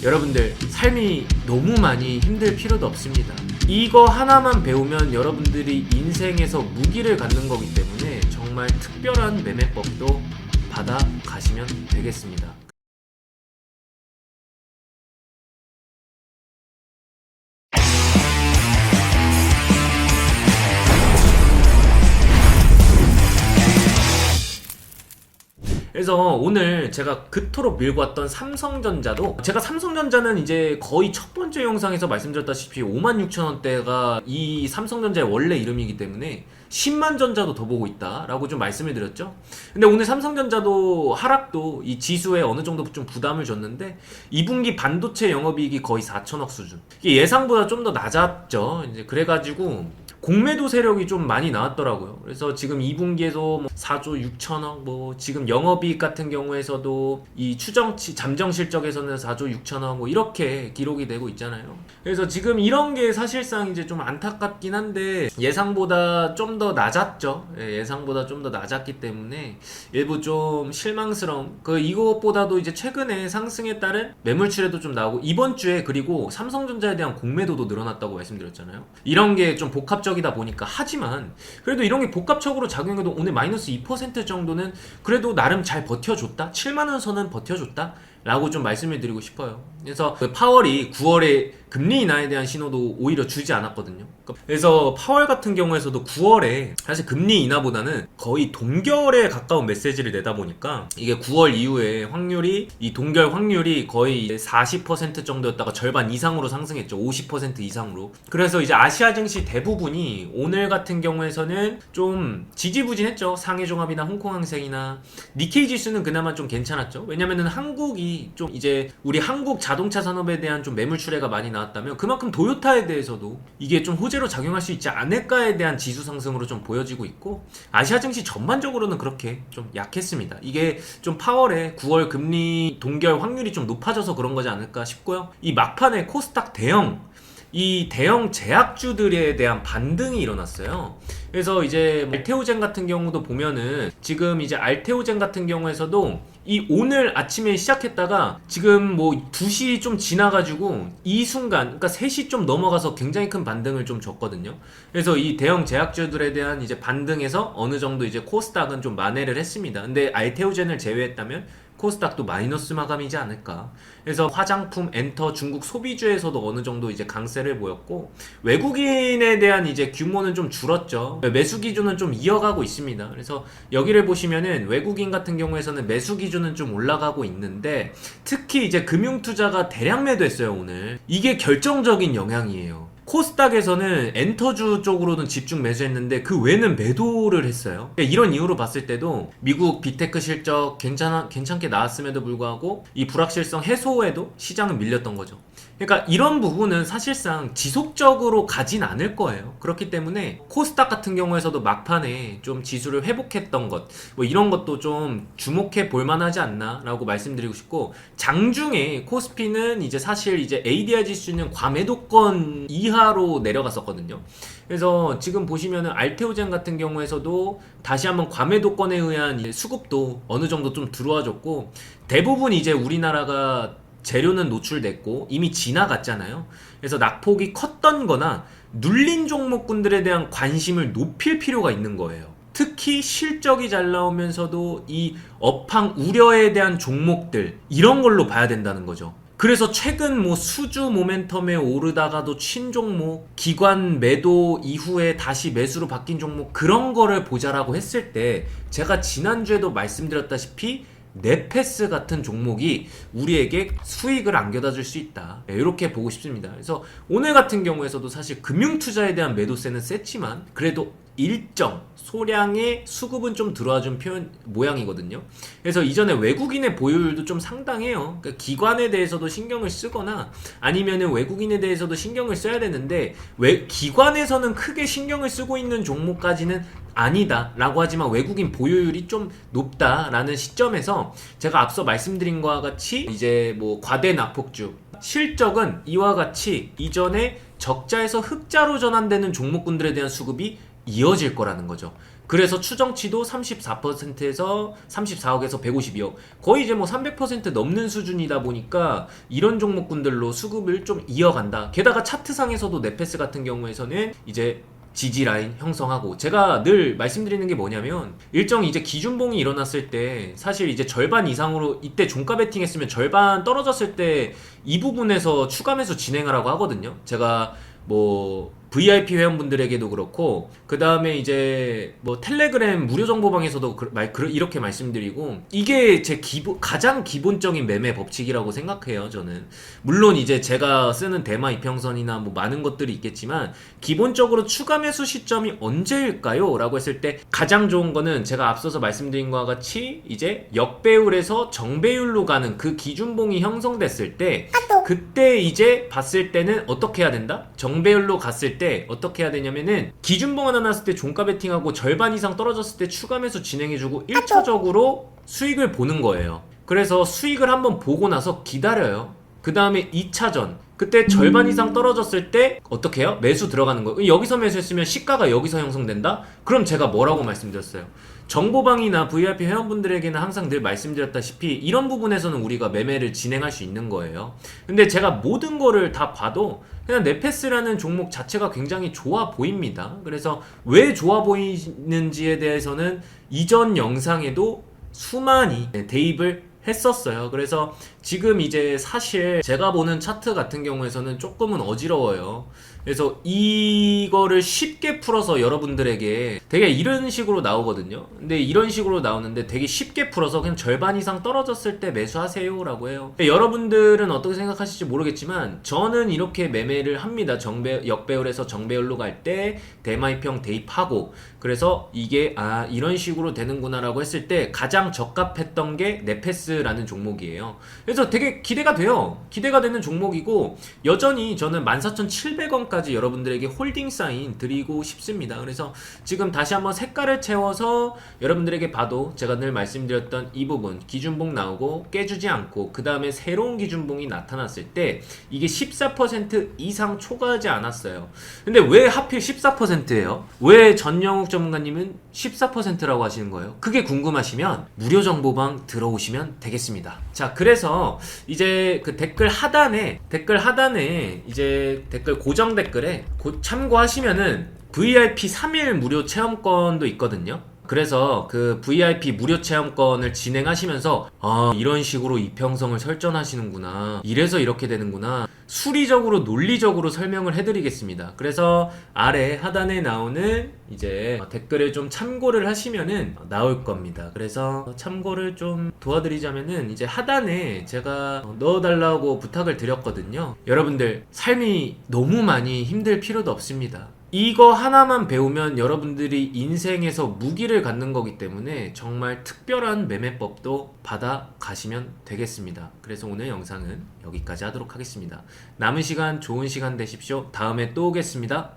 여러분들 삶이 너무 많이 힘들 필요도 없습니다. 이거 하나만 배우면 여러분들이 인생에서 무기를 갖는 거기 때문에 정말 특별한 매매법도 받아가시면 되겠습니다. 그래서 오늘 제가 그토록 밀고 왔던 삼성전자도, 제가 삼성전자는 이제 거의 첫 번째 영상에서 말씀드렸다시피 56,000원대가 이 삼성전자의 원래 이름이기 때문에 10만 전자도 더 보고 있다 라고 좀 말씀을 드렸죠. 근데 오늘 삼성전자도 하락도 이 지수에 어느 정도 좀 부담을 줬는데 2분기 반도체 영업이익이 거의 4천억 수준, 이게 예상보다 좀 더 낮았죠. 이제 그래가지고 공매도 세력이 좀 많이 나왔더라고요. 그래서 지금 2분기에도 뭐 4조 6천억, 뭐 지금 영업이익 같은 경우에서도 이 추정치 잠정 실적에서는 4조 6천억 뭐 이렇게 기록이 되고 있잖아요. 그래서 지금 이런 게 사실상 이제 좀 안타깝긴 한데 예상보다 좀 더 낮았죠. 예상보다 좀 더 낮았기 때문에 일부 좀 실망스러움. 이것보다도 이제 최근에 상승에 따른 매물출에도 좀 나오고 이번 주에 그리고 삼성전자에 대한 공매도도 늘어났다고 말씀드렸잖아요. 이런 게 좀 복합적이다 보니까, 하지만 그래도 이런 게 복합적으로 작용해도 오늘 마이너스 2% 정도는 그래도 나름 잘 버텨줬다, 7만원 선은 버텨줬다 라고 좀 말씀을 드리고 싶어요. 그래서 파월이 9월에 금리 인하에 대한 신호도 오히려 주지 않았거든요. 그래서 파월 같은 경우에서도 9월에 사실 금리 인하보다는 거의 동결에 가까운 메시지를 내다 보니까 이게 9월 이후에 확률이, 이 동결 확률이 거의 40% 정도였다가 절반 이상으로 상승했죠. 50% 이상으로. 그래서 이제 아시아 증시 대부분이 오늘 같은 경우에서는 좀 지지부진했죠. 상해종합이나 홍콩항생이나 니케이 지수는 그나마 좀 괜찮았죠. 왜냐면은 한국이 좀 이제 우리 한국 자동차 산업에 대한 좀 매물 출회가 많이 나왔다면 그만큼 도요타에 대해서도 이게 좀 호재로 작용할 수 있지 않을까에 대한 지수 상승으로 좀 보여지고 있고, 아시아 증시 전반적으로는 그렇게 좀 약했습니다. 이게 좀 파월에 9월 금리 동결 확률이 좀 높아져서 그런 거지 않을까 싶고요. 이 막판에 코스닥 이 대형 제약주들에 대한 반등이 일어났어요. 그래서 이제 알테오젠 같은 경우도 보면은 지금 이제 알테오젠 같은 경우에서도 이 오늘 아침에 시작했다가 지금 뭐 2시 좀 지나가지고 이 순간, 그러니까 3시 좀 넘어가서 굉장히 큰 반등을 좀 줬거든요. 그래서 이 대형 제약주들에 대한 이제 반등에서 어느 정도 이제 코스닥은 좀 만회를 했습니다. 근데 알테오젠을 제외했다면 코스닥도 마이너스 마감이지 않을까. 그래서 화장품, 엔터, 중국 소비주에서도 어느 정도 이제 강세를 보였고, 외국인에 대한 이제 규모는 좀 줄었죠. 매수 기준은 좀 이어가고 있습니다. 그래서 여기를 보시면은 외국인 같은 경우에서는 매수 기준은 좀 올라가고 있는데, 특히 이제 금융투자가 대량 매도했어요 오늘. 이게 결정적인 영향이에요. 코스닥에서는 엔터주 쪽으로는 집중 매수했는데 그 외는 매도를 했어요. 이런 이유로 봤을 때도 미국 빅테크 실적 괜찮게 나왔음에도 불구하고 이 불확실성 해소에도 시장은 밀렸던 거죠. 그러니까 이런 부분은 사실상 지속적으로 가진 않을 거예요. 그렇기 때문에 코스닥 같은 경우에서도 막판에 좀 지수를 회복했던 것, 뭐 이런 것도 좀 주목해 볼 만하지 않나 라고 말씀드리고 싶고, 장중에 코스피는 이제 사실 이제 ADR 지수는 과매도권 이하로 내려갔었거든요. 그래서 지금 보시면은 알테오젠 같은 경우에서도 다시 한번 과매도권에 의한 이제 수급도 어느 정도 좀 들어와줬고, 대부분 이제 우리나라가 재료는 노출됐고 이미 지나갔잖아요. 그래서 낙폭이 컸던 거나 눌린 종목군들에 대한 관심을 높일 필요가 있는 거예요. 특히 실적이 잘 나오면서도 이 업황 우려에 대한 종목들, 이런 걸로 봐야 된다는 거죠. 그래서 최근 뭐 수주 모멘텀에 오르다가도 친 종목, 기관 매도 이후에 다시 매수로 바뀐 종목, 그런 거를 보자라고 했을 때 제가 지난주에도 말씀드렸다시피 네페스 같은 종목이 우리에게 수익을 안겨다 줄 수 있다, 이렇게 보고 싶습니다. 그래서 오늘 같은 경우에서도 사실 금융투자에 대한 매도세는 셌지만 그래도 일정 소량의 수급은 좀 들어와준 모양이거든요. 그래서 이전에 외국인의 보유율도 좀 상당해요. 그러니까 기관에 대해서도 신경을 쓰거나 아니면은 외국인에 대해서도 신경을 써야 되는데, 기관에서는 크게 신경을 쓰고 있는 종목까지는 아니다 라고 하지만 외국인 보유율이 좀 높다라는 시점에서 제가 앞서 말씀드린 것과 같이 이제 뭐 과대 낙폭주, 실적은 이와 같이 이전에 적자에서 흑자로 전환되는 종목군들에 대한 수급이 이어질 거라는 거죠. 그래서 추정치도 34%에서 34억에서 152억. 거의 이제 뭐 300% 넘는 수준이다 보니까 이런 종목군들로 수급을 좀 이어간다. 게다가 차트상에서도 네페스 같은 경우에서는 이제 지지 라인 형성하고, 제가 늘 말씀드리는 게 뭐냐면 일정 이제 기준봉이 일어났을 때 사실 이제 절반 이상으로, 이때 종가 베팅 했으면 절반 떨어졌을 때 이 부분에서 추가 매수 진행을 하고 하거든요. 제가 뭐 VIP 회원분들에게도 그렇고, 그 다음에 이제 뭐 텔레그램 무료 정보방에서도 이렇게 말씀드리고, 이게 제 가장 기본적인 매매 법칙이라고 생각해요, 저는. 물론 이제 제가 쓰는 대마 이평선이나 뭐 많은 것들이 있겠지만, 기본적으로 추가 매수 시점이 언제일까요? 라고 했을 때 가장 좋은 거는 제가 앞서서 말씀드린 것과 같이 이제 역배율에서 정배율로 가는 그 기준봉이 형성됐을 때, 그때 이제 봤을 때는 어떻게 해야 된다? 정배율로 갔을 때 어떻게 해야 되냐면은, 기준봉 하나 났을 때 종가 베팅하고 절반 이상 떨어졌을 때 추가 매수 진행해주고 1차적으로 수익을 보는 거예요. 그래서 수익을 한번 보고 나서 기다려요. 그 다음에 2차전, 그때 절반 이상 떨어졌을 때 어떻게 해요? 매수 들어가는 거예요. 여기서 매수했으면 시가가 여기서 형성된다? 그럼 제가 뭐라고 말씀드렸어요? 정보방이나 VIP 회원분들에게는 항상 늘 말씀드렸다시피 이런 부분에서는 우리가 매매를 진행할 수 있는 거예요. 근데 제가 모든 거를 다 봐도 그냥 네페스라는 종목 자체가 굉장히 좋아 보입니다. 그래서 왜 좋아 보이는지에 대해서는 이전 영상에도 수많이 대입을 했었어요. 그래서 지금 이제 사실 제가 보는 차트 같은 경우에서는 조금은 어지러워요. 그래서 이거를 쉽게 풀어서 여러분들에게 되게 이런 식으로 나오거든요. 근데 이런 식으로 나오는데 되게 쉽게 풀어서 그냥 절반 이상 떨어졌을 때 매수하세요 라고 해요. 여러분들은 어떻게 생각하실지 모르겠지만 저는 이렇게 매매를 합니다. 역배열에서 정배열로 갈 때 대마이평 대입하고, 그래서 이게 이런 식으로 되는구나 라고 했을 때 가장 적합했던 게 네페스라는 종목이에요. 그래서 되게 기대가 돼요. 기대가 되는 종목이고, 여전히 저는 14,700원까지 여러분들에게 홀딩 사인 드리고 싶습니다. 그래서 지금 다시 한번 색깔을 채워서 여러분들에게 봐도 제가 늘 말씀드렸던 이 부분, 기준봉 나오고 깨주지 않고 그 다음에 새로운 기준봉이 나타났을 때 이게 14% 이상 초과하지 않았어요. 근데 왜 하필 14%예요? 왜 전영욱 전문가님은 14%라고 하시는 거예요? 그게 궁금하시면 무료 정보방 들어오시면 되겠습니다. 자, 그래서 이제 그 댓글 하단에 이제 댓글 고정 댓글에 참고하시면은 VIP 3일 무료 체험권도 있거든요. 그래서 그 VIP 무료 체험권을 진행하시면서 이런 식으로 이평성을 설정하시는구나, 이래서 이렇게 되는구나, 수리적으로 논리적으로 설명을 해드리겠습니다. 그래서 아래 하단에 나오는 이제 댓글을 좀 참고를 하시면은 나올 겁니다. 그래서 참고를 좀 도와드리자면은 이제 하단에 제가 넣어달라고 부탁을 드렸거든요. 여러분들 삶이 너무 많이 힘들 필요도 없습니다. 이거 하나만 배우면 여러분들이 인생에서 무기를 갖는 거기 때문에 정말 특별한 매매법도 받아 가시면 되겠습니다. 그래서 오늘 영상은 여기까지 하도록 하겠습니다. 남은 시간 좋은 시간 되십시오. 다음에 또 오겠습니다.